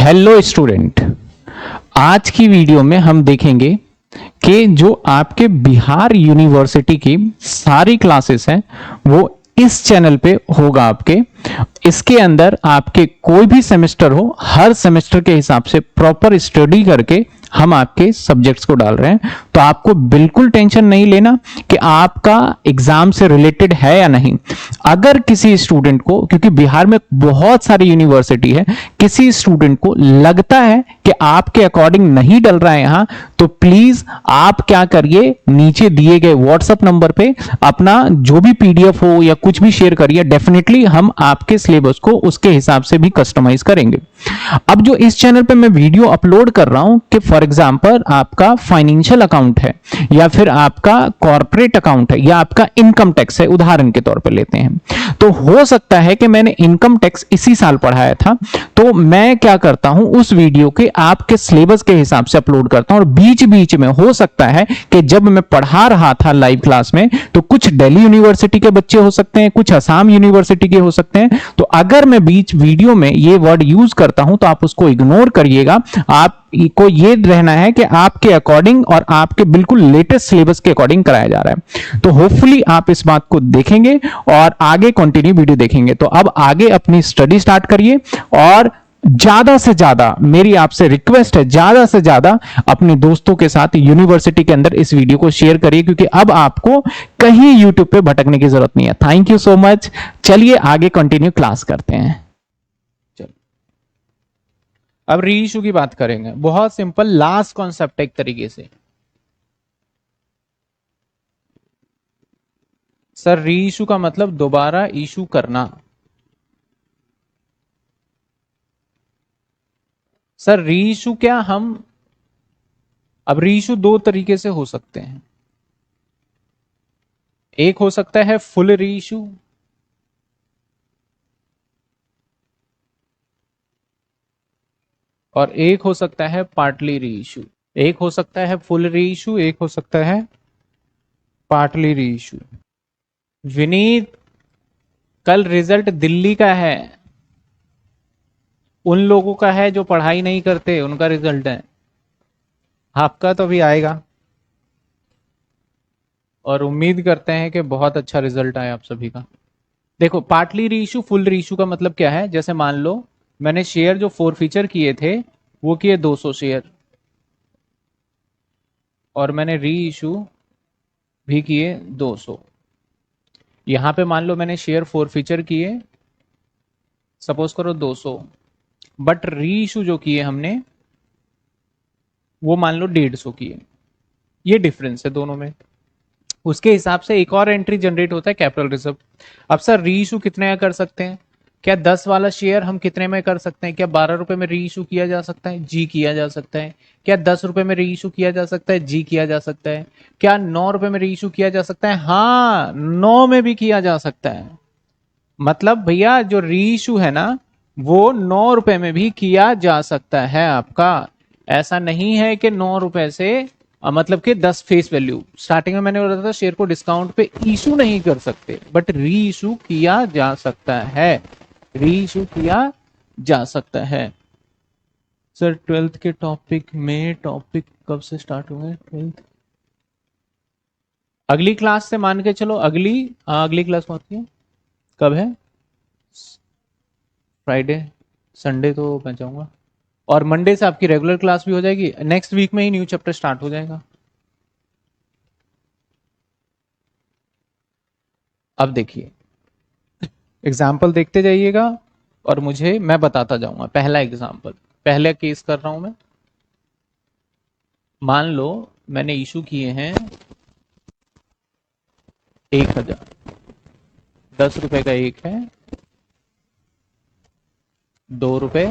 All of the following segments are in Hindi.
हेलो स्टूडेंट, आज की वीडियो में हम देखेंगे कि जो आपके बिहार यूनिवर्सिटी की सारी क्लासेस हैं वो इस चैनल पे होगा आपके। इसके अंदर आपके कोई भी सेमेस्टर हो, हर सेमेस्टर के हिसाब से प्रॉपर स्टडी करके हम आपके सब्जेक्ट्स को डाल रहे हैं। तो आपको बिल्कुल टेंशन नहीं लेना कि आपका एग्जाम से रिलेटेड है या नहीं। अगर किसी स्टूडेंट को, क्योंकि बिहार में बहुत सारी यूनिवर्सिटी है, किसी स्टूडेंट को लगता है कि आपके अकॉर्डिंग नहीं डल रहा है यहां, तो प्लीज आप क्या करिए, नीचे दिए गए व्हाट्सएप नंबर पे अपना जो भी पीडीएफ हो या कुछ भी शेयर करिए। डेफिनेटली हम आपके सिलेबस को उसके हिसाब से भी कस्टमाइज करेंगे। अब जो इस चैनल पे मैं वीडियो अपलोड कर रहा हूं कि फॉर एग्जांपल आपका फाइनेंशियल अकाउंट है या फिर आपका कॉर्पोरेट अकाउंट है या आपका इनकम टैक्स है, उदाहरण के तौर पे लेते हैं, तो हो सकता है कि मैंने इनकम टैक्स इसी साल पढ़ाया था, तो मैं क्या करता हूं, उस वीडियो के आपके सिलेबस के हिसाब से अपलोड करता हूं। और बीच बीच में हो सकता है कि जब मैं पढ़ा रहा था लाइव क्लास में, तो कुछ दिल्ली यूनिवर्सिटी के बच्चे हो सकते हैं, कुछ असम यूनिवर्सिटी के हो सकते हैं। तो अगर मैं बीच वीडियो में ये वर्ड यूज करता हूं तो आप उसको इग्नोर करिएगा। आपको ये रहना है कि आपके अकॉर्डिंग और आपके बिल्कुल लेटेस्ट सिलेबस के अकॉर्डिंग कराया जा रहा है। तो होपफुली आप इस बात को देखेंगे और आगे कंटिन्यू वीडियो देखेंगे। तो अब आगे अपनी स्टडी स्टार्ट करिए और ज्यादा से ज्यादा मेरी आपसे रिक्वेस्ट है, ज्यादा से ज्यादा अपने दोस्तों के साथ यूनिवर्सिटी के अंदर इस वीडियो को शेयर करिए, क्योंकि अब आपको कहीं यूट्यूब पे भटकने की जरूरत नहीं है। Thank you so much. चलिए आगे कंटिन्यू क्लास करते हैं। चलो अब रीइश्यू की बात करेंगे। बहुत सिंपल लास्ट कॉन्सेप्ट एक तरीके से। सर रीइश्यू का मतलब दोबारा इशू करना। सर रीइश्यू क्या, हम अब रीइश्यू दो तरीके से हो सकते हैं। एक हो सकता है फुल रीइश्यू, और एक हो सकता है पार्टली रीइश्यू। एक हो सकता है फुल रीइश्यू, एक हो सकता है पार्टली रीइश्यू। विनीत, कल रिजल्ट दिल्ली का है, उन लोगों का है जो पढ़ाई नहीं करते, उनका रिजल्ट है। आपका तो भी आएगा और उम्मीद करते हैं कि बहुत अच्छा रिजल्ट आए आप सभी का। देखो, पार्टली रीइश्यू फुल रीइश्यू का मतलब क्या है। जैसे मान लो मैंने शेयर जो 4 फीचर किए थे वो किए 200 शेयर, और मैंने रीइश्यू भी किए 200। यहां पे मान लो मैंने शेयर 4 फीचर किए, सपोज करो 200, बट रीइश्यू जो किए हमने वो मान लो 150 किए। ये डिफरेंस है दोनों में। उसके हिसाब से एक और एंट्री जनरेट होता है कैपिटल रिजर्व। अब सर रीइश्यू कितने का कर सकते हैं? क्या 10 वाला शेयर हम कितने में कर सकते हैं? क्या 12 रुपए में रीइश्यू किया जा सकता है? जी किया जा सकता है। क्या 10 रुपए में रीइश्यू किया जा सकता है? जी किया जा सकता है। क्या 9 रुपए में रीइश्यू किया जा सकता है? हाँ, 9 में भी किया जा सकता है। मतलब भैया जो रीइश्यू है ना, वो 9 रुपए में भी किया जा सकता है आपका। ऐसा नहीं है कि 9 रुपए से मतलब कि 10 फेस वैल्यू। स्टार्टिंग में मैंने बोला था शेयर को डिस्काउंट पे इशू नहीं कर सकते, बट री इशू किया जा सकता है। री इशू किया जा सकता है। सर 12th के टॉपिक में, टॉपिक कब से स्टार्ट होंगे 12th? अगली क्लास से मान के चलो। अगली क्लास कौन सी है, कब है? फ्राइडे, संडे तो मैं जाऊंगा, और मंडे से आपकी रेगुलर क्लास भी हो जाएगी। नेक्स्ट वीक में ही न्यू चैप्टर स्टार्ट हो जाएगा। अब देखिए, एग्जाम्पल देखते जाइएगा और मैं बताता जाऊंगा। पहला एग्जाम्पल, पहले केस कर रहा हूं मैं। मान लो मैंने इशू किए हैं 1000, 10 रुपए का एक है, 2 रुपए,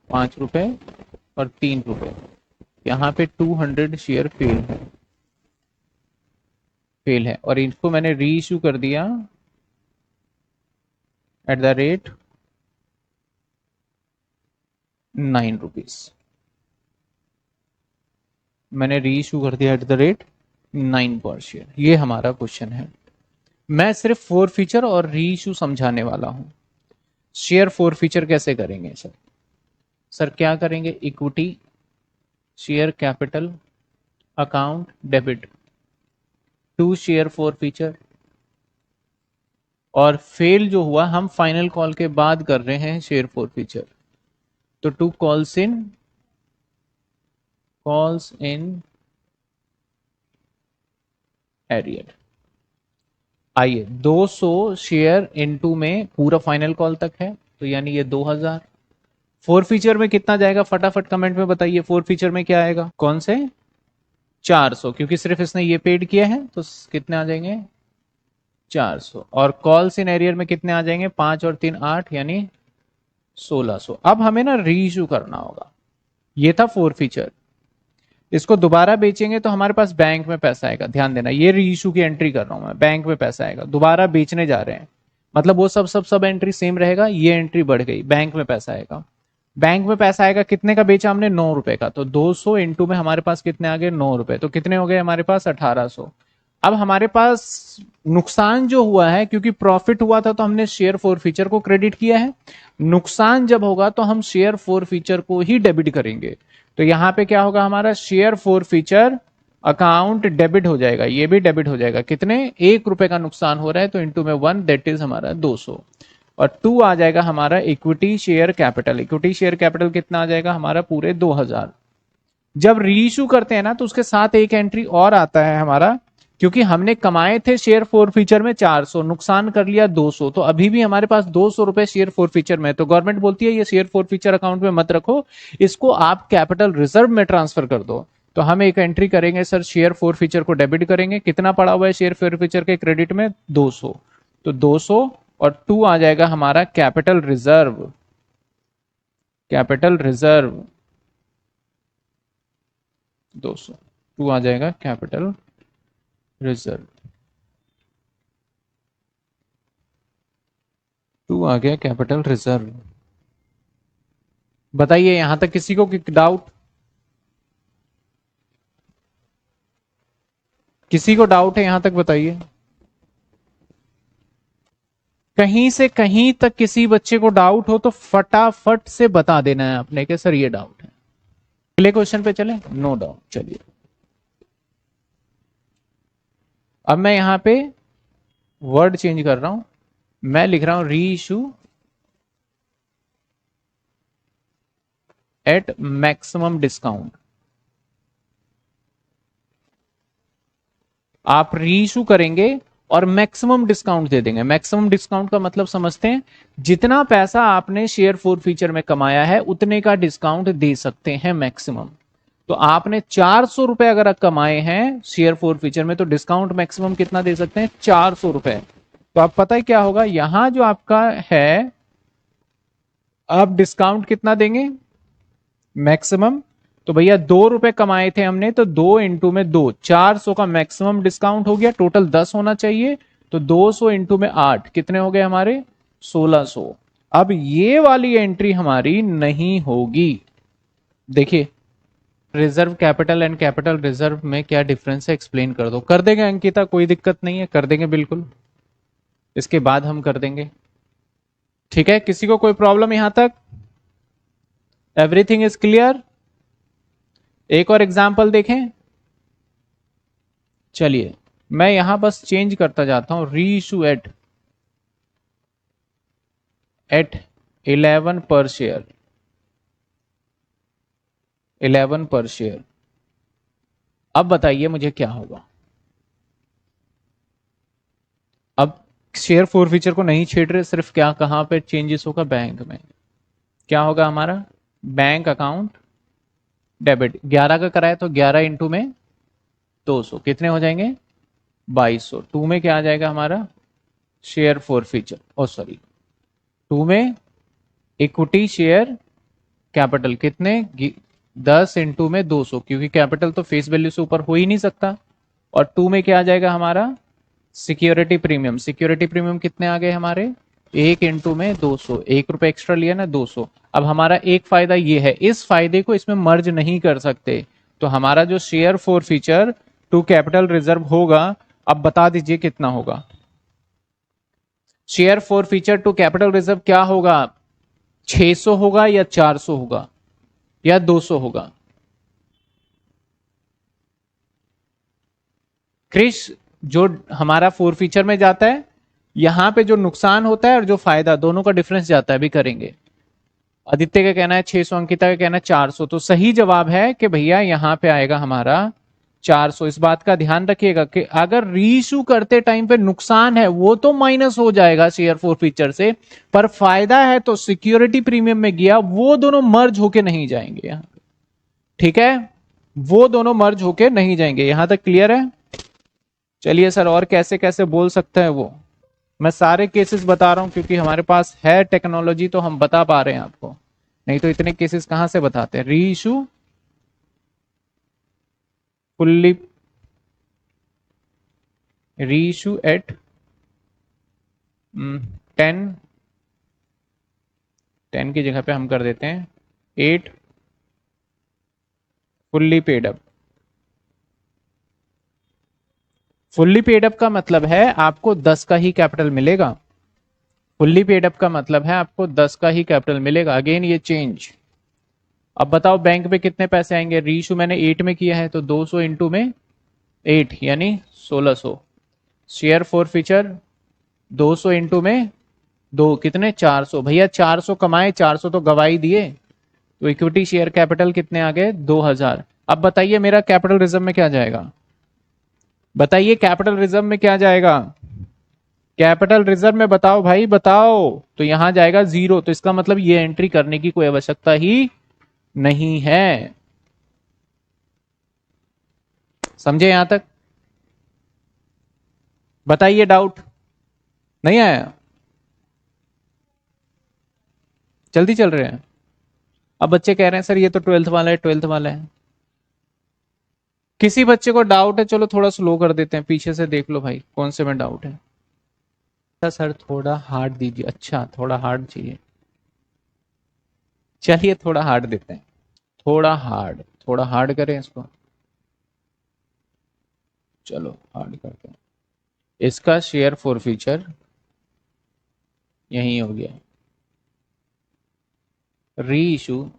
5 रुपए और 3 रुपए। यहाँ पे 200 शेयर फेल है, और इनको मैंने री इशू कर दिया एट द रेट 9 रुपीज। मैंने री इशू कर दिया एट द रेट 9 पर शेयर। ये हमारा क्वेश्चन है। मैं सिर्फ 4 फीचर और री इशू समझाने वाला हूं। शेयर 4 फीचर कैसे करेंगे सर? सर क्या करेंगे, equity share capital account debit to share forfeiture, और फेल जो हुआ हम फाइनल कॉल के बाद कर रहे हैं शेयर फॉर फीचर, तो टू कॉल्स इन एरियर। आइए 200 शेयर इनटू में पूरा फाइनल कॉल तक है, तो यानी ये 2000। फोर फीचर में कितना जाएगा फटाफट कमेंट में बताइए, फोर फीचर में क्या आएगा, कौन से 400, क्योंकि सिर्फ इसने ये पेड किया है तो कितने आ जाएंगे 400, और कॉल्स इन एरियर में कितने आ जाएंगे 5 और 3 8, यानी 1600। अब हमें ना री इशू करना होगा, ये था फोर फीचर, इसको दोबारा बेचेंगे तो हमारे पास बैंक में पैसा आएगा। ध्यान देना, ये री इशू की एंट्री कर रहा हूं मैं, बैंक में पैसा आएगा, दोबारा बेचने जा रहे हैं, मतलब वो सब एंट्री सेम रहेगा, ये एंट्री बढ़ गई, बैंक में पैसा आएगा। बैंक में पैसा आएगा, कितने का बेचा हमने 9 रुपए का, तो 200 इंटू में हमारे पास कितने आ गए 9 रुपए, तो कितने हो गए हमारे पास 1800। अब हमारे पास नुकसान जो हुआ है, क्योंकि प्रॉफिट हुआ था तो हमने शेयर फॉर फीचर को क्रेडिट किया है, नुकसान जब होगा तो हम शेयर फॉर फीचर को ही डेबिट करेंगे। तो यहां पे क्या होगा हमारा share for feature account debit हो जाएगा, ये भी डेबिट हो जाएगा, कितने 1 रुपए का नुकसान हो रहा है तो इंटू में 1, दैट इज हमारा 200, और 2 आ जाएगा हमारा equity share capital. Equity share capital कितना आ जाएगा हमारा पूरे 2000। जब रीइश्यू करते हैं ना तो उसके साथ एक एंट्री और आता है हमारा, क्योंकि हमने कमाए थे शेयर फॉर फीचर में 400, नुकसान कर लिया 200, तो अभी भी हमारे पास 200 रुपए शेयर फॉर फीचर में, तो गवर्नमेंट बोलती है ये शेयर फॉर फीचर अकाउंट में मत रखो, इसको आप कैपिटल रिजर्व में ट्रांसफर कर दो। तो हम एक एंट्री करेंगे सर, शेयर फॉर फीचर को डेबिट करेंगे, कितना पड़ा हुआ है शेयर फॉर फीचर के क्रेडिट में 200, तो 200 और 2 आ जाएगा हमारा कैपिटल रिजर्व, कैपिटल रिजर्व 200, 2 आ जाएगा कैपिटल रिजर्व, 2 आ गया कैपिटल रिजर्व। बताइए यहां तक किसी को डाउट, किसी को डाउट है यहां तक बताइए, कहीं से कहीं तक किसी बच्चे को डाउट हो तो फटाफट से बता देना है अपने के सर ये डाउट है। अगले क्वेश्चन पे चले, नो डाउट। चलिए अब मैं यहां पे वर्ड चेंज कर रहा हूं, मैं लिख रहा हूं री इशू एट मैक्सिमम डिस्काउंट। आप री इशू करेंगे और मैक्सिमम डिस्काउंट दे देंगे। मैक्सिमम डिस्काउंट का मतलब समझते हैं, जितना पैसा आपने शेयर फॉर फीचर में कमाया है उतने का डिस्काउंट दे सकते हैं मैक्सिमम। तो आपने 400 रुपए अगर कमाए हैं शेयर फॉर फीचर में तो डिस्काउंट मैक्सिमम कितना दे सकते हैं 400 रुपए। तो आप पता है क्या होगा, यहां जो आपका है आप डिस्काउंट कितना देंगे मैक्सिमम, तो भैया 2 रुपए कमाए थे हमने तो 2 इंटू में 2, 400 का मैक्सिमम डिस्काउंट हो गया, टोटल 10 होना चाहिए, तो 200 इंटू में 8 कितने हो गए हमारे 1600। अब ये वाली एंट्री हमारी नहीं होगी। देखिए reserve capital and capital reserve में क्या डिफरेंस है एक्सप्लेन कर दो। कर देंगे अंकिता, कोई दिक्कत नहीं है, कर देंगे बिल्कुल, इसके बाद हम कर देंगे। ठीक है, किसी को कोई प्रॉब्लम यहां तक, एवरीथिंग इज क्लियर। एक और एग्जाम्पल देखें, चलिए मैं यहां बस चेंज करता जाता हूं, री इशू एट 11 पर शेयर, 11 पर शेयर। अब बताइए मुझे क्या होगा। अब शेयर फॉर फीचर को नहीं छेड़ रहे, सिर्फ क्या कहां पे चेंजेस होगा बैंक में, क्या होगा हमारा बैंक अकाउंट डेबिट, 11 का कराया तो 11 इंटू में 200 कितने हो जाएंगे 2200। 2 में क्या आ जाएगा हमारा share forfeiture, oh sorry 2 में इक्विटी शेयर कैपिटल कितने 10 इंटू में 200, क्योंकि कैपिटल तो फेस वैल्यू से ऊपर हो ही नहीं सकता। और 2 में क्या आ जाएगा हमारा सिक्योरिटी प्रीमियम, सिक्योरिटी प्रीमियम कितने आ गए हमारे 1 इंटू में 200, 1 रुपए एक्स्ट्रा लिया ना 200। अब हमारा एक फायदा ये है, इस फायदे को इसमें मर्ज नहीं कर सकते, तो हमारा जो share forfeiture to capital reserve होगा, अब बता दीजिए कितना होगा। Share forfeiture to capital reserve क्या होगा 600 होगा या 400 होगा, या 200 होगा? क्रिश, जो हमारा फोर फीचर में जाता है, यहां पे जो नुकसान होता है और जो फायदा, दोनों का डिफरेंस जाता है, अभी करेंगे। आदित्य का कहना है 600, अंकिता का कहना है 400। तो सही जवाब है कि भैया यहां पे आएगा हमारा 400। इस बात का ध्यान रखिएगा कि अगर रीइश्यू करते टाइम पे नुकसान है वो तो माइनस हो जाएगा शेयर फोर फीचर से, पर फायदा है तो सिक्योरिटी प्रीमियम में गया, वो दोनों मर्ज होके नहीं जाएंगे यहां। ठीक है, वो दोनों मर्ज होके नहीं जाएंगे। यहां तक क्लियर है? चलिए सर, और कैसे कैसे बोल सकते हैं वो, मैं सारे केसेस बता रहा हूं क्योंकि हमारे पास है टेक्नोलॉजी, तो हम बता पा रहे हैं आपको, नहीं तो इतने केसेस कहां से बताते हैं। री इशू फुल्ली, री इशू एट 10, 10 की जगह पे हम कर देते हैं 8, fully paid up. Fully paid up का मतलब है आपको 10 का ही कैपिटल मिलेगा। फुल्ली पेड अप का मतलब है आपको 10 का ही कैपिटल मिलेगा। अगेन ये चेंज। अब बताओ बैंक पे कितने पैसे आएंगे? रीशू मैंने 8 में किया है तो 200 इंटू में 8 यानी 1600। शेयर फोर फीचर 200 इंटू में 2 कितने? 400। भैया 400 कमाए, 400 तो गवाही दिए, तो इक्विटी शेयर कैपिटल कितने आ गए? 2000। अब बताइए मेरा कैपिटल रिजर्व में क्या जाएगा? बताइए कैपिटल रिजर्व में क्या जाएगा? कैपिटल रिजर्व में बताओ भाई बताओ। तो यहां जाएगा 0, तो इसका मतलब ये एंट्री करने की कोई आवश्यकता ही नहीं है। समझे यहां तक? बताइए, डाउट नहीं आया? जल्दी चल रहे हैं। अब बच्चे कह रहे हैं सर ये तो 12th वाला है, 12th वाला है। किसी बच्चे को डाउट है? चलो थोड़ा स्लो कर देते हैं, पीछे से देख लो भाई कौन से में डाउट है। अच्छा सर थोड़ा हार्ड दीजिए। अच्छा थोड़ा हार्ड चाहिए, चलिए थोड़ा हार्ड देते हैं। थोड़ा हार्ड, थोड़ा हार्ड करें इसको। चलो हार्ड करते हैं। इसका शेयर फॉर फ्यूचर यही हो गया। री issue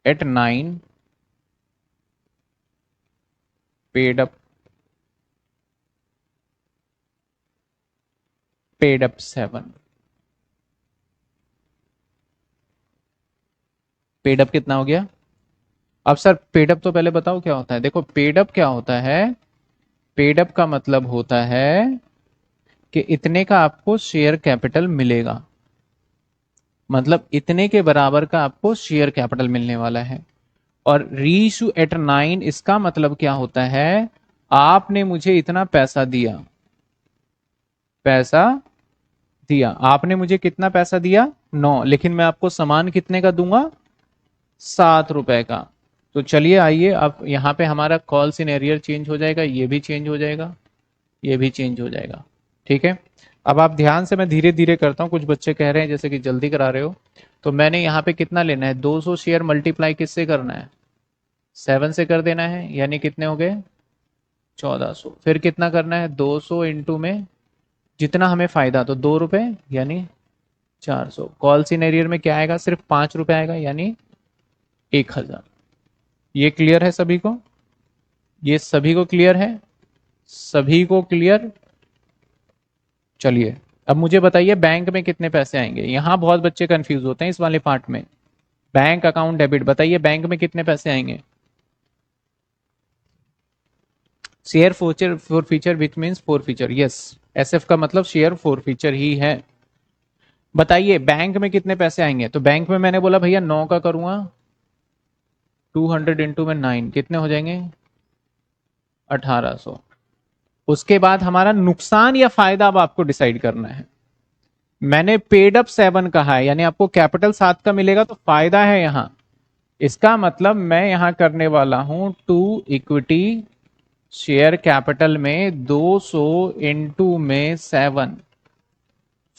at 9, paid up, paid up 7। Paid up कितना हो गया? अब सर पेड अप तो पहले बताओ क्या होता है। देखो पेड अप क्या होता है, पेड अप का मतलब होता है कि इतने का आपको शेयर कैपिटल मिलेगा, मतलब इतने के बराबर का आपको शेयर कैपिटल मिलने वाला है। और रीइशू एट 9 इसका मतलब क्या होता है, आपने मुझे इतना पैसा दिया, पैसा दिया आपने मुझे, कितना पैसा दिया? 9, लेकिन मैं आपको सामान कितने का दूंगा? 7 रुपए का। तो चलिए आइए, अब यहाँ पे हमारा कॉल सिनेरियर चेंज हो जाएगा, ये भी चेंज हो जाएगा, ये भी चेंज हो जाएगा। ठीक है, अब आप ध्यान से, मैं धीरे धीरे करता हूँ, कुछ बच्चे कह रहे हैं जैसे कि जल्दी करा रहे हो। तो मैंने यहाँ पे कितना लेना है? 200 शेयर मल्टीप्लाई किससे करना है? 7 से कर देना है, यानी कितने हो गए? 1400। फिर कितना करना है? 200 इंटू में जितना हमें फायदा, तो 2 रुपए यानी 400। कॉल सिनेरियर में क्या आएगा? सिर्फ 5 रुपए आएगा, यानी 1000। ये क्लियर है सभी को? ये सभी को क्लियर है? सभी को क्लियर? चलिए अब मुझे बताइए बैंक में कितने पैसे आएंगे। यहां बहुत बच्चे कंफ्यूज होते हैं इस वाले पार्ट में। बैंक अकाउंट डेबिट, बताइए बैंक में कितने पैसे आएंगे? Share four feature which means four feature, yes, SF का मतलब शेयर फोर फीचर ही है। बताइए बैंक में कितने पैसे आएंगे। तो बैंक में मैंने बोला भैया 9 का करूंगा, 200 इंटू में 9 कितने हो जाएंगे? 1800। उसके बाद हमारा नुकसान या फायदा अब आपको डिसाइड करना है। मैंने पेड अप 7 कहा है, यानी आपको कैपिटल 7 का मिलेगा, तो फायदा है यहां। इसका मतलब मैं यहां करने वाला हूं 2 इक्विटी शेयर कैपिटल में 200 इंटू में 7,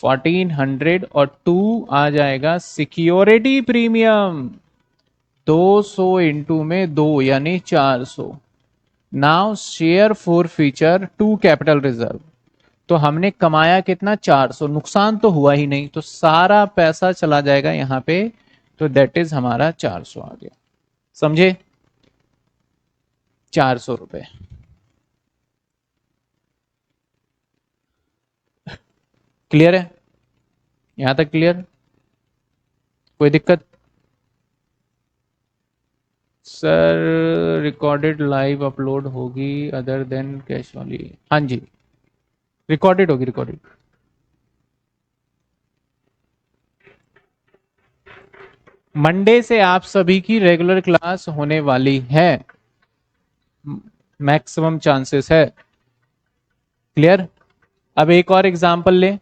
1400, और 2 आ जाएगा सिक्योरिटी प्रीमियम 200 इंटू में 2 यानी 400। Now share four feature 2 capital reserve, तो हमने कमाया कितना, 400, नुकसान तो हुआ ही नहीं, तो सारा पैसा चला जाएगा यहां पे, तो दैट इज हमारा 400 आ गया। समझे, 400 रुपए। क्लियर है, यहां तक क्लियर, कोई दिक्कत? सर रिकॉर्डेड लाइव अपलोड होगी अदर देन कैश वाली? हाँ जी, रिकॉर्डेड होगी, रिकॉर्डेड। मंडे से आप सभी की रेगुलर क्लास होने वाली है, मैक्सिमम चांसेस है। क्लियर? अब एक और एग्जांपल ले।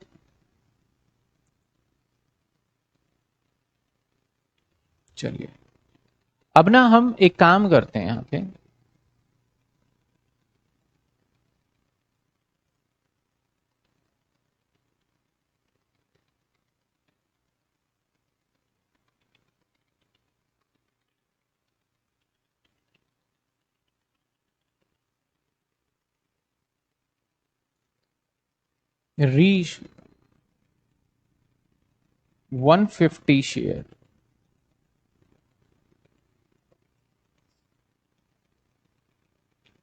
चलिए अब ना हम एक काम करते हैं यहां पे, reissue 150 share,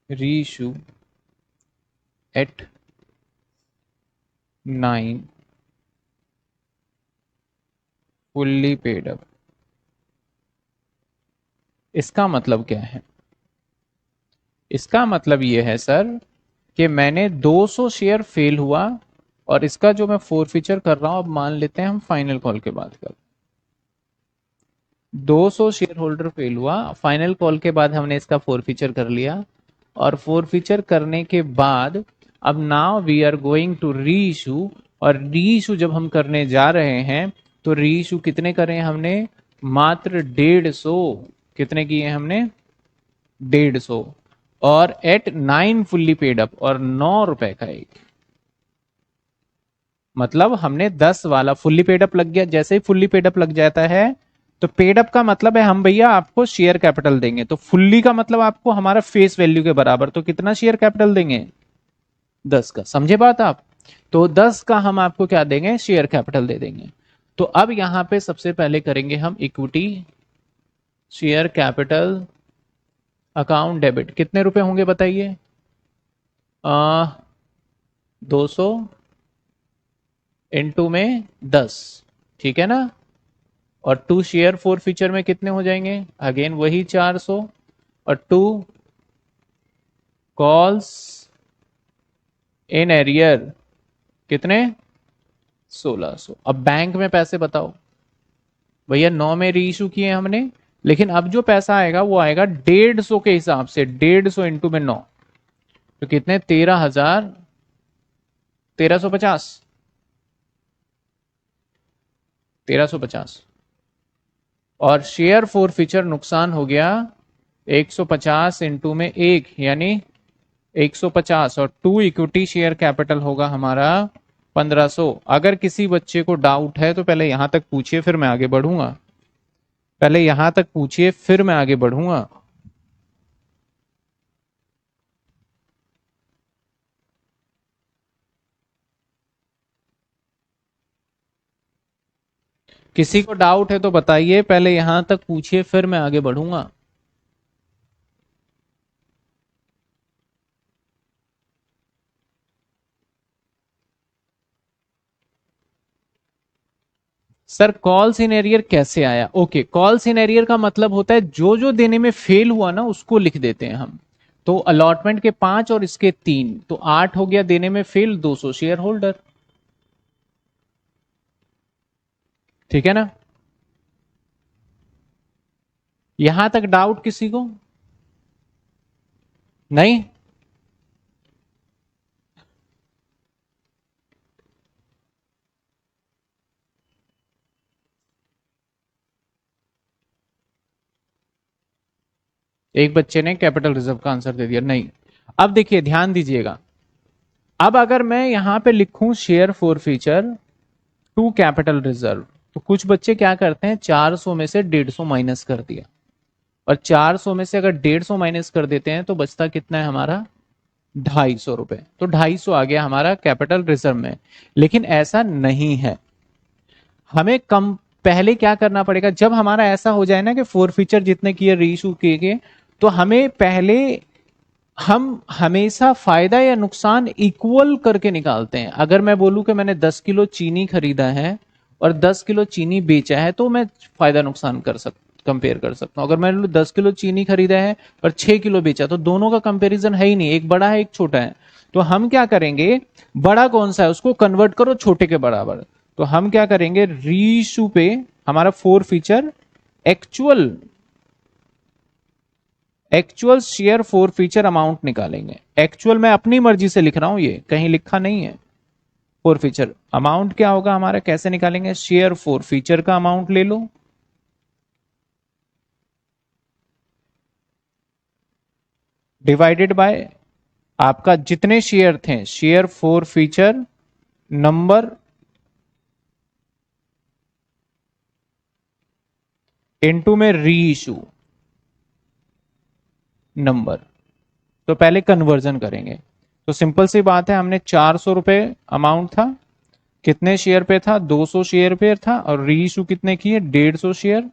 reissue at 9 fully paid up. इसका मतलब क्या है? इसका मतलब ये है सर कि मैंने 200 शेयर फेल हुआ, और इसका जो मैं फोरफीचर कर रहा हूं, अब मान लेते हैं हम फाइनल कॉल के बाद कर, 200 शेयर होल्डर फेल हुआ, फाइनल कॉल के बाद हमने इसका फोरफीचर कर लिया, और फोरफीचर करने के बाद अब now we are going to reissue, और री इशू जब हम करने जा रहे हैं तो री इशू कितने करें हमने, मात्र 150, कितने किए हमने, 150, और एट 9 फुल्ली पेड अप, और 9 रुपए का एक, मतलब हमने 10 वाला फुल्ली पेड अप लग गया। जैसे ही फुल्ली पेड अप लग जाता है तो पेड अप का मतलब है हम भैया आपको शेयर कैपिटल देंगे, तो फुल्ली का मतलब आपको हमारा फेस वैल्यू के बराबर, तो कितना शेयर कैपिटल देंगे, 10 का। समझे बात आप? तो 10 का हम आपको क्या देंगे, शेयर कैपिटल दे देंगे। तो अब यहां पे सबसे पहले करेंगे हम equity share capital account debit, कितने रुपए होंगे बताइए, 200 इंटू में 10, ठीक है ना, और 2 शेयर फोर फीचर में कितने हो जाएंगे, अगेन वही 400, और 2 कॉल्स इन एरियर कितने, 1600। अब बैंक में पैसे बताओ भैया, 9 में री इशू किए हमने, लेकिन अब जो पैसा आएगा वो आएगा 150 के हिसाब से, 150 इंटू में 9, तो कितने, 13,000, 1350, 1350, और शेयर फोर फीचर नुकसान हो गया 150 इंटू में 1, यानी 150, और 2 इक्विटी शेयर कैपिटल होगा हमारा 1500। अगर किसी बच्चे को डाउट है तो पहले यहां तक पूछिए, फिर मैं आगे बढ़ूंगा, पहले यहां तक पूछिए फिर मैं आगे बढ़ूंगा। किसी को डाउट है तो बताइए, पहले यहां तक पूछिए फिर मैं आगे बढ़ूंगा। सर कॉल्स इन एरियर कैसे आया? ओके, कॉल्स इन एरियर का मतलब होता है जो जो देने में फेल हुआ ना उसको लिख देते हैं हम। तो अलॉटमेंट के 5 और इसके 3, तो 8 हो गया देने में फेल, 200 शेयर होल्डर, ठीक है ना। यहां तक डाउट किसी को नहीं? एक बच्चे ने कैपिटल रिजर्व का आंसर दे दिया, नहीं। अब देखिए ध्यान दीजिएगा, अब अगर मैं यहां पे लिखूं share forfeiture to capital reserve, तो कुछ बच्चे क्या करते हैं, 400 में से 150 माइनस कर दिया, और 400 में से अगर 150 माइनस कर देते हैं तो बचता कितना है हमारा, ₹250। तो 250 आ गया हमारा कैपिटल रिजर्व में। लेकिन ऐसा नहीं है, हमें कम पहले क्या करना पड़ेगा, जब हमारा ऐसा हो जाए ना कि फोर फीचर जितने किए रीइशू किए गए, तो हमें पहले, हम हमेशा फायदा या नुकसान इक्वल करके निकालते हैं। अगर मैं बोलूं कि मैंने 10 किलो चीनी खरीदा है और 10 किलो चीनी बेचा है, तो मैं फायदा नुकसान कंपेयर कर सकता हूं। अगर मैंने 10 किलो चीनी खरीदा है और 6 किलो बेचा, तो दोनों का कंपैरिजन है ही नहीं, एक बड़ा है एक छोटा है। तो हम क्या करेंगे, बड़ा कौन सा है उसको कन्वर्ट करो छोटे के बराबर। तो हम क्या करेंगे, रीइशू पे हमारा four feature actual actual share four feature amount निकालेंगे। एक्चुअल मैं अपनी मर्जी से लिख रहा हूं, ये कहीं लिखा नहीं है। फोर फीचर अमाउंट क्या होगा हमारा, कैसे निकालेंगे, शेयर फोर फीचर का अमाउंट ले लो, डिवाइडेड बाय आपका जितने शेयर थे, share four feature number into में रीइशू नंबर। तो पहले कन्वर्जन करेंगे। तो सिंपल सी बात है, हमने ₹400 अमाउंट था, कितने शेयर पे था, 200 शेयर पे था, और रीइशू कितने किए, 150 शेयर।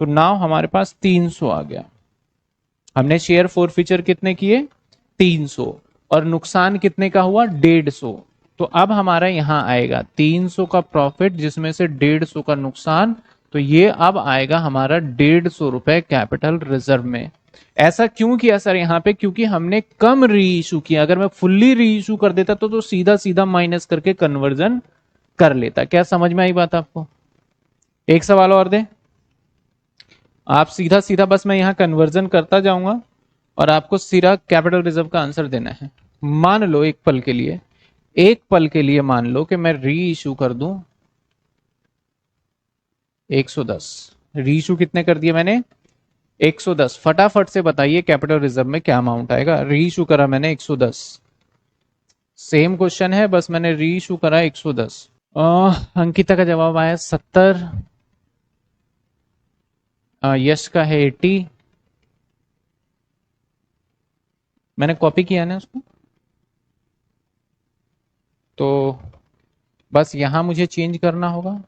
तो नाउ हमारे पास 300 आ गया। हमने शेयर फोर फीचर कितने किए, 300, और नुकसान कितने का हुआ, 150। तो अब हमारा यहां आएगा 300 का प्रॉफिट जिसमें से 150 का नुकसान। तो ये अब आएगा हमारा ₹150 कैपिटल रिजर्व में। ऐसा क्यों किया सर यहाँ पे, क्योंकि हमने कम री इशू किया। अगर मैं फुल्ली री इशू कर देता तो सीधा सीधा माइनस करके कन्वर्जन कर लेता। क्या समझ में आई बात आपको? एक सवाल और दे, आप सीधा सीधा बस मैं यहां कन्वर्जन करता जाऊंगा और आपको सीधा कैपिटल रिजर्व का आंसर देना है। मान लो एक पल के लिए, एक पल के लिए मान लो कि मैं री इशू कर दूं 110। री इशू कितने कर दिए मैंने, 110। फटाफट से बताइए कैपिटल रिजर्व में क्या अमाउंट आएगा। री इशू करा मैंने 110, सेम क्वेश्चन है, बस मैंने री इशू करा 110। अंकिता का जवाब आया 70, यश का है 80। मैंने कॉपी किया ना उसको, तो बस यहां मुझे चेंज करना होगा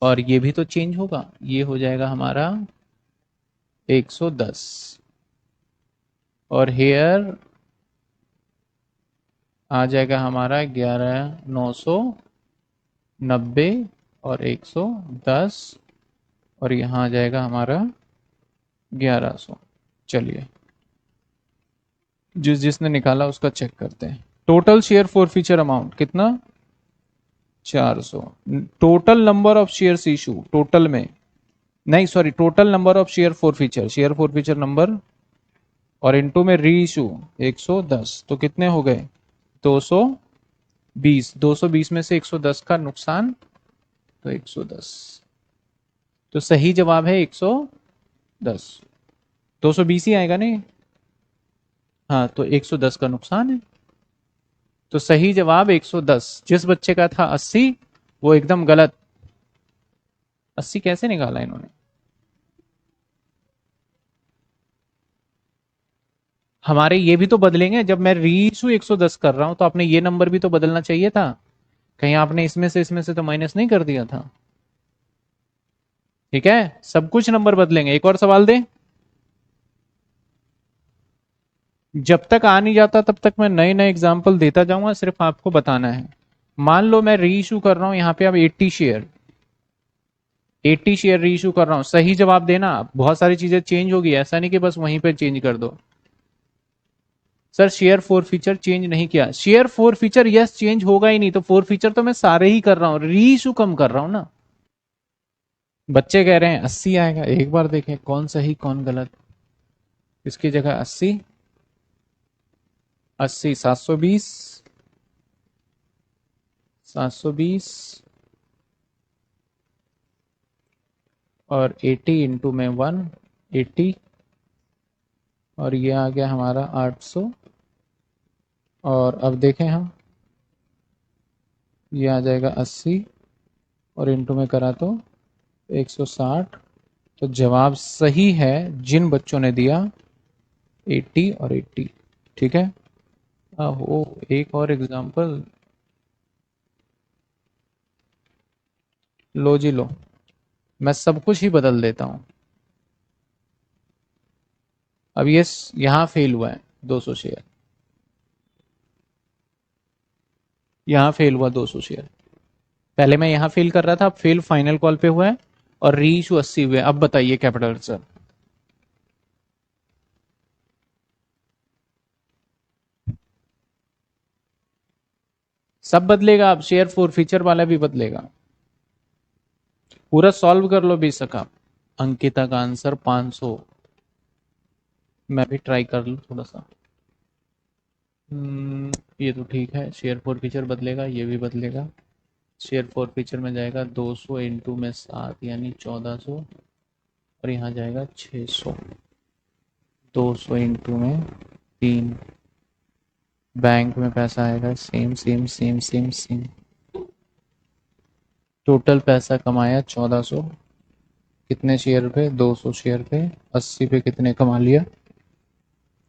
और ये भी तो चेंज होगा, ये हो जाएगा हमारा 110, और हेयर आ जाएगा हमारा 11,990 और 110, और यहाँ आ जाएगा हमारा 1100। चलिए जिसने निकाला उसका चेक करते हैं। Total share for future amount कितना, 400। Total number of share issue, total में नहीं, sorry, total number of share for future, share for future number, और इनटू में री इशू 110, तो कितने हो गए, 220। 220 में से 110 का नुकसान, तो 110। तो सही जवाब है 110। 220 ही आएगा नहीं, हाँ, तो 110 का नुकसान है। तो सही जवाब 110। जिस बच्चे का था 80 वो एकदम गलत। 80 कैसे निकाला इन्होंने? हमारे ये भी तो बदलेंगे, जब मैं रीइशू 110 कर रहा हूं तो आपने ये नंबर भी तो बदलना चाहिए था। कहीं आपने इसमें से तो माइनस नहीं कर दिया था? ठीक है, सब कुछ नंबर बदलेंगे। एक और सवाल दे, जब तक आ नहीं जाता तब तक मैं नए नए एग्जाम्पल देता जाऊंगा, सिर्फ आपको बताना है। मान लो मैं री इशू कर रहा हूं यहाँ पे अब 80 शेयर, 80 शेयर री इशू कर रहा हूं। सही जवाब देना, बहुत सारी चीजें चेंज होगी, ऐसा नहीं कि बस वहीं पे चेंज कर दो। Sir share four feature change नहीं किया, share four feature yes change होगा ही नहीं, तो फोर फीचर तो मैं सारे ही कर रहा हूं, री इशू कम कर रहा हूं ना। बच्चे कह रहे हैं 80 आएगा, एक बार देखें कौन सही कौन गलत। इसकी जगह 80, 80, 720, 720 और 80 इंटू में 180, और ये आ गया हमारा 800। और अब देखें हम, ये आ जाएगा 80 और इंटू में करा तो 160। तो जवाब सही है जिन बच्चों ने दिया 80 और 80। ठीक है, आहो, एक और एग्जांपल। लो जी लो, मैं सब कुछ ही बदल देता हूं। अब ये यहां फेल हुआ है 200 शेयर, यहां फेल हुआ 200 शेयर। पहले मैं यहां फेल कर रहा था, अब फेल फाइनल कॉल पे हुआ है और री इशू 80 हुए। अब बताइए कैपिटल सर। सब बदलेगा, अब शेयर फोर फीचर वाला भी बदलेगा। पूरा सॉल्व कर लो बेशक आप। अंकिता का आंसर 500। मैं भी ट्राई कर लूँ थोड़ा सा। ये तो ठीक है, शेयर फोर फीचर बदलेगा, ये भी बदलेगा। शेयर फोर फीचर में जाएगा 200 इंटू में 7 यानी 1400, और यहाँ जाएगा 600। 200 इंटू में 3। बैंक में पैसा आएगा same same same same same. Total पैसा कमाया 1400। कितने शेयर पे? 200 शेयर पे। 80 पे कितने कमा लिया?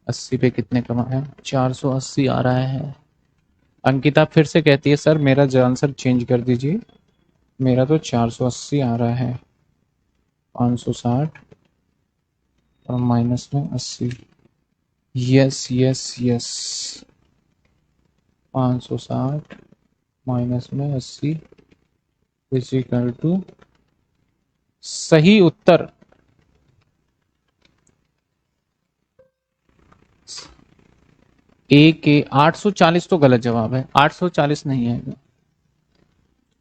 80 पे कितने कमाया? 480 आ रहा है। अंकिता फिर से कहती है सर मेरा आंसर चेंज कर दीजिए, मेरा तो 480 आ रहा है। 560 और माइनस में 80। Yes yes yes. 560 माइनस में 80 इज इक्वल टू, सही उत्तर ए के 840। तो गलत जवाब है, 840 नहीं आएगा।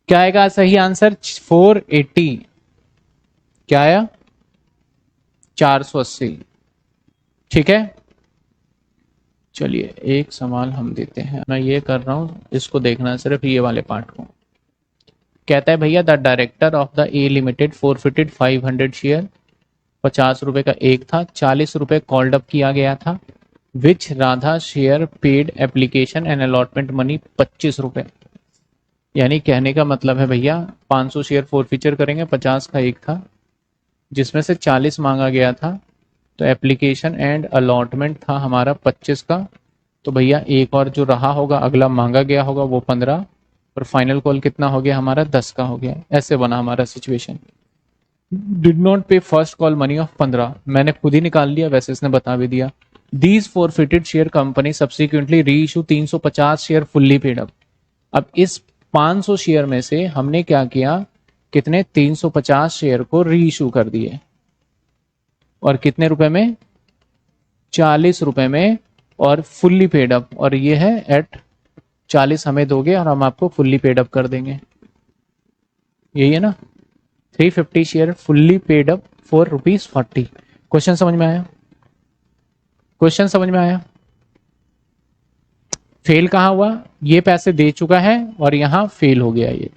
क्या आएगा सही आंसर? 480। क्या आया? 480। ठीक है, चलिए एक सवाल हम देते हैं। मैं ये कर रहा हूं, इसको देखना है सिर्फ ये वाले पार्ट को। कहता है भैया the director of the A limited forfeited 500 share. 50 रुपए का एक था, 40 रुपए कॉल्ड अप किया गया था। Which Radha share paid application and allotment money 25 रुपए। यानी कहने का मतलब है भैया 500 शेयर फोर फीचर करेंगे, 50 का एक था जिसमें से 40 मांगा गया था, तो एप्लीकेशन एंड अलॉटमेंट था हमारा 25 का। तो भैया एक और जो रहा होगा अगला मांगा गया होगा वो 15, और फाइनल कॉल कितना हो गया हमारा? 10 का हो गया। ऐसे बना हमारा सिचुएशन। डिड नॉट पे फर्स्ट कॉल मनी ऑफ 15, मैंने खुद ही निकाल लिया, वैसे इसने बता भी दिया। These forfeited share company subsequently re issue 350 share fully paid up. अब इस 500 शेयर में से हमने क्या किया? कितने? 350 शेयर को री इशू कर दिए। और कितने रुपए में? 40 रुपए में। और फुल्ली पेड अप, और ये है एट 40 हमें दोगे और हम आपको फुल्ली पेड अप कर देंगे। यही है ना? 350 share fully paid up for ₹40। Question समझ में आया? क्वेश्चन समझ में आया? फेल कहां हुआ? ये पैसे दे चुका है और यहां फेल हो गया। ये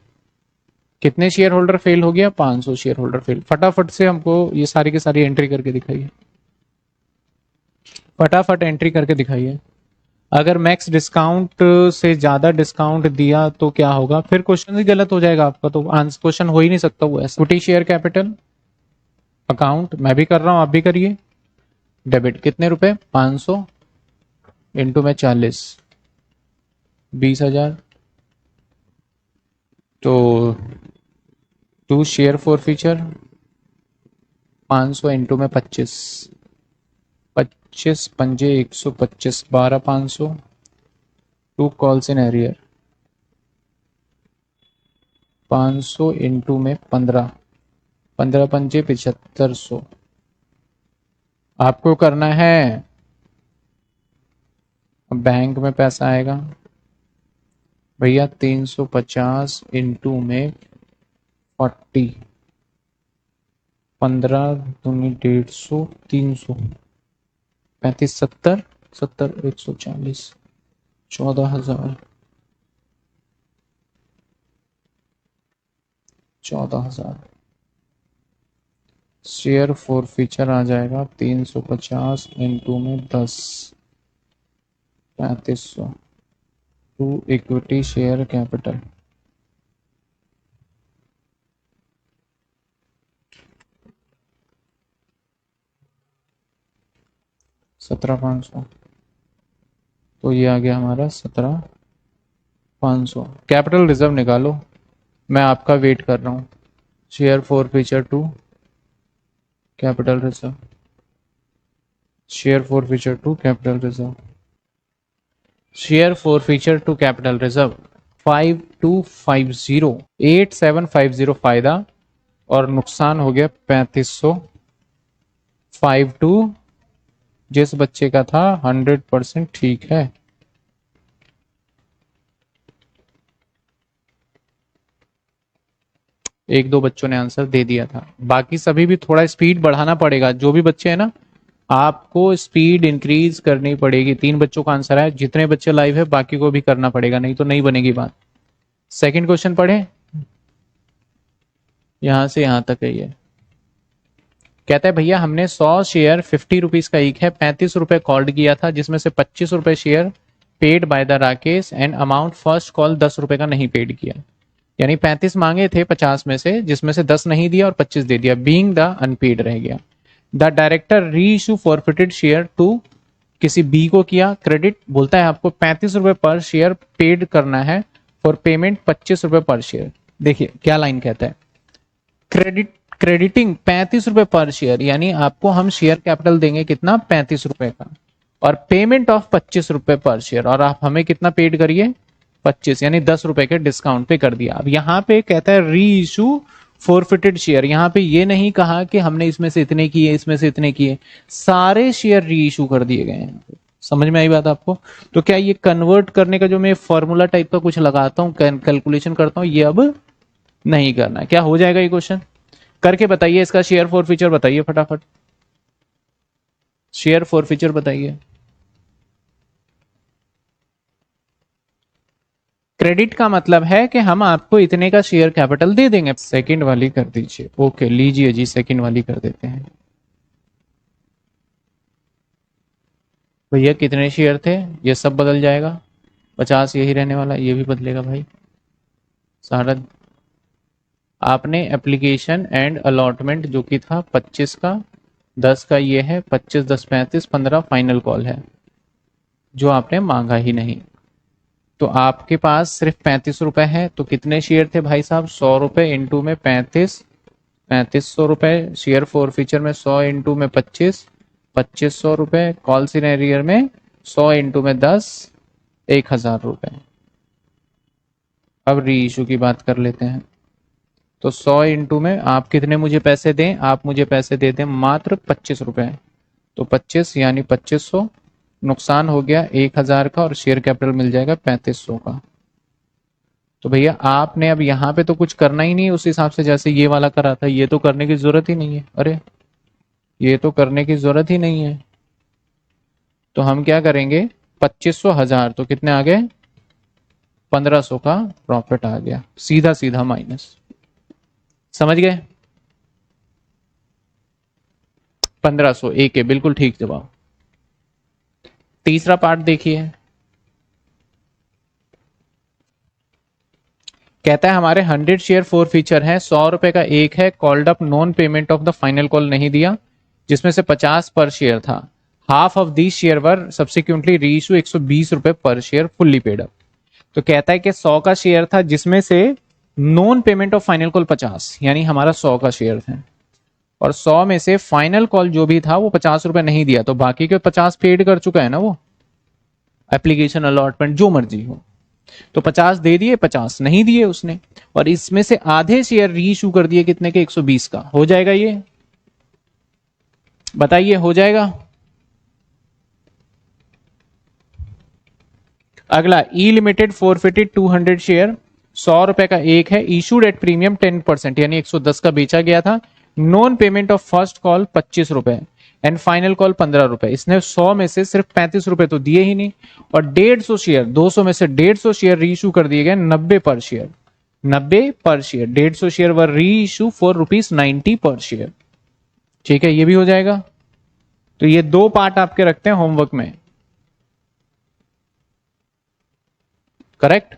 कितने शेयर होल्डर फेल हो गया? 500 शेयर होल्डर फेल। फटाफट से हमको ये सारी की सारी एंट्री करके दिखाइए, फटाफट एंट्री करके दिखाइए। अगर मैक्स डिस्काउंट से ज्यादा डिस्काउंट दिया तो क्या होगा? फिर क्वेश्चन ही गलत हो जाएगा आपका, तो आंसर क्वेश्चन हो ही नहीं सकता वो ऐसा। इक्विटी शेयर कैपिटल अकाउंट मैं भी कर रहा हूं, आप भी करिए। डेबिट कितने रुपए? 500 इंटू में 40, 20,000। तो to share forfeiture 500 into में 25, 25 पंजे 125, 12,500। To calls in arrear 500 into में 15, 15 पंजे 7500। आपको करना है। बैंक में पैसा आएगा भैया 350 इंटू में 40, 15 दूनी 150, 300, 35, 70, 70, 140, 14,000, 14,000। शेयर फोर फीचर आ जाएगा 350 इंटू में 10, 3500। To equity share capital 17,500। तो ये आ गया हमारा 17,500। कैपिटल रिजर्व निकालो, मैं आपका वेट कर रहा हूँ। Share forfeiture to capital reserve, share forfeiture to capital reserve, share forfeiture to capital reserve 5250, 8750 फायदा और नुकसान हो गया 3500। 52 जिस बच्चे का था 100% ठीक है। एक दो बच्चों ने आंसर दे दिया था, बाकी सभी भी थोड़ा स्पीड बढ़ाना पड़ेगा। जो भी बच्चे हैं ना, आपको स्पीड इंक्रीज करनी पड़ेगी। 3 बच्चों का आंसर है, जितने बच्चे लाइव है बाकी को भी करना पड़ेगा, नहीं तो नहीं बनेगी बात। सेकंड क्वेश्चन पढ़े, यहां से यहां तक है ये। कहता है भैया हमने 100 शेयर 50 रुपीज का एक है 35 रुपए कॉल्ड किया था, जिसमें से 25 रुपए share paid by the Rakesh and amount first call 10 रुपए का नहीं पेड किया। यानी 35 मांगे थे 50 में से, जिसमें से 10 नहीं दिया और 25 दे दिया, बीइंग द अनपेड रह गया। द डायरेक्टर री इशू फॉरफिटेड शेयर टू किसी बी को किया क्रेडिट, बोलता है आपको 35 रुपए पर शेयर पेड करना है फॉर पेमेंट 25 रुपए पर शेयर। देखिए क्या लाइन कहता है, क्रेडिटिंग 35 रुपए पर शेयर, यानी आपको हम शेयर कैपिटल देंगे कितना 35 रुपए का, और पेमेंट ऑफ 25 रुपए पर शेयर, और आप हमें कितना पेड करिए 25, यानी 10 रुपए के डिस्काउंट पे कर दिया। अब यहाँ पे कहता है री इशू फॉरफिटेड शेयर, यहाँ पे ये नहीं कहा कि हमने इसमें से इतने किए इसमें से इतने किए, सारे शेयर री इशू कर दिए गए हैं। समझ में आई बात आपको? तो क्या ये कन्वर्ट करने का जो मैं फॉर्मूला टाइप का कुछ लगाता हूँ, कैलकुलेशन करता हूँ, ये अब नहीं करना है। क्या हो जाएगा ये क्वेश्चन करके बताइए, इसका शेयर फॉरफीचर बताइए फटाफट, शेयर फॉरफीचर बताइए। क्रेडिट का मतलब है कि हम आपको इतने का शेयर कैपिटल दे देंगे। सेकंड वाली कर दीजिए, ओके लीजिए जी, सेकंड वाली कर देते हैं। भैया कितने शेयर थे, ये सब बदल जाएगा, 50 यही रहने वाला, ये भी बदलेगा भाई सारा। आपने एप्लीकेशन एंड अलॉटमेंट जो कि था 25 का, 10 का ये है, 25 10 35 15 फाइनल कॉल है जो आपने मांगा ही नहीं। तो आपके पास सिर्फ 35 रुपए है, तो कितने शेयर थे भाई साहब, 100 रुपए इंटू में 35, 3500 रुपए, शेयर फॉरफीचर में 100 इंटू में 25, 2500 रुपए, कॉल सिनेरियर में 100 इंटू में 10, 1000 रुपए। अब री इशू की बात कर लेते हैं। तो 100 इंटू में आप कितने मुझे पैसे दें, आप मुझे पैसे दे दें मात्र 25 रुपए, तो 25 यानी 2500, नुकसान हो गया 1000 का, और शेयर कैपिटल मिल जाएगा 3500 का। तो भैया आपने अब यहाँ पे तो कुछ करना ही नहीं उस हिसाब से जैसे ये वाला करा था, ये तो करने की जरूरत ही नहीं है। अरे ये तो करने की जरूरत ही नहीं है, तो हम क्या करेंगे 2500 1000, तो कितने आ गए 1500 का प्रॉफिट आ गया, सीधा सीधा माइनस। समझ गए? 1500 एक है, बिल्कुल ठीक जवाब। तीसरा पार्ट देखिए, कहता है हमारे 100 शेयर फॉरफीचर है, 100 रुपए का एक है, called up non payment of the final call नहीं दिया, जिसमें से 50 पर शेयर था। Half of the share were subsequently reissue 120 रुपए पर शेयर फुल्ली पेड अप। तो कहता है कि 100 का शेयर था जिसमें से non payment of final call 50, यानी हमारा 100 का शेयर था, और 100 में से फाइनल कॉल जो भी था वो 50 रुपए नहीं दिया, तो बाकी के 50 पेड कर चुका है ना वो, एप्लीकेशन अलॉटमेंट जो मर्जी हो। तो 50 दे दिए, 50 नहीं दिए उसने, और इसमें से आधे शेयर री इशू कर दिए कितने के 120 का। हो जाएगा ये, बताइए हो जाएगा? अगला ई लिमिटेड फॉरफिटेड 200 शेयर, 100 रुपए का एक है, इशूड एट प्रीमियम 10%, यानी 110 का बेचा गया था, non payment of first call 25 रुपए एंड फाइनल कॉल 15 रुपए। इसने 100 में से सिर्फ 35 रुपए तो दिए ही नहीं, और 150 शेयर, 200 में से 150 शेयर री इशू कर दिए गए 90 पर शेयर, 90 पर शेयर, 150 शेयर वर री इशू फॉर ₹90 पर शेयर। ठीक है, ये भी हो जाएगा। तो ये दो पार्ट आपके रखते हैं होमवर्क में, करेक्ट।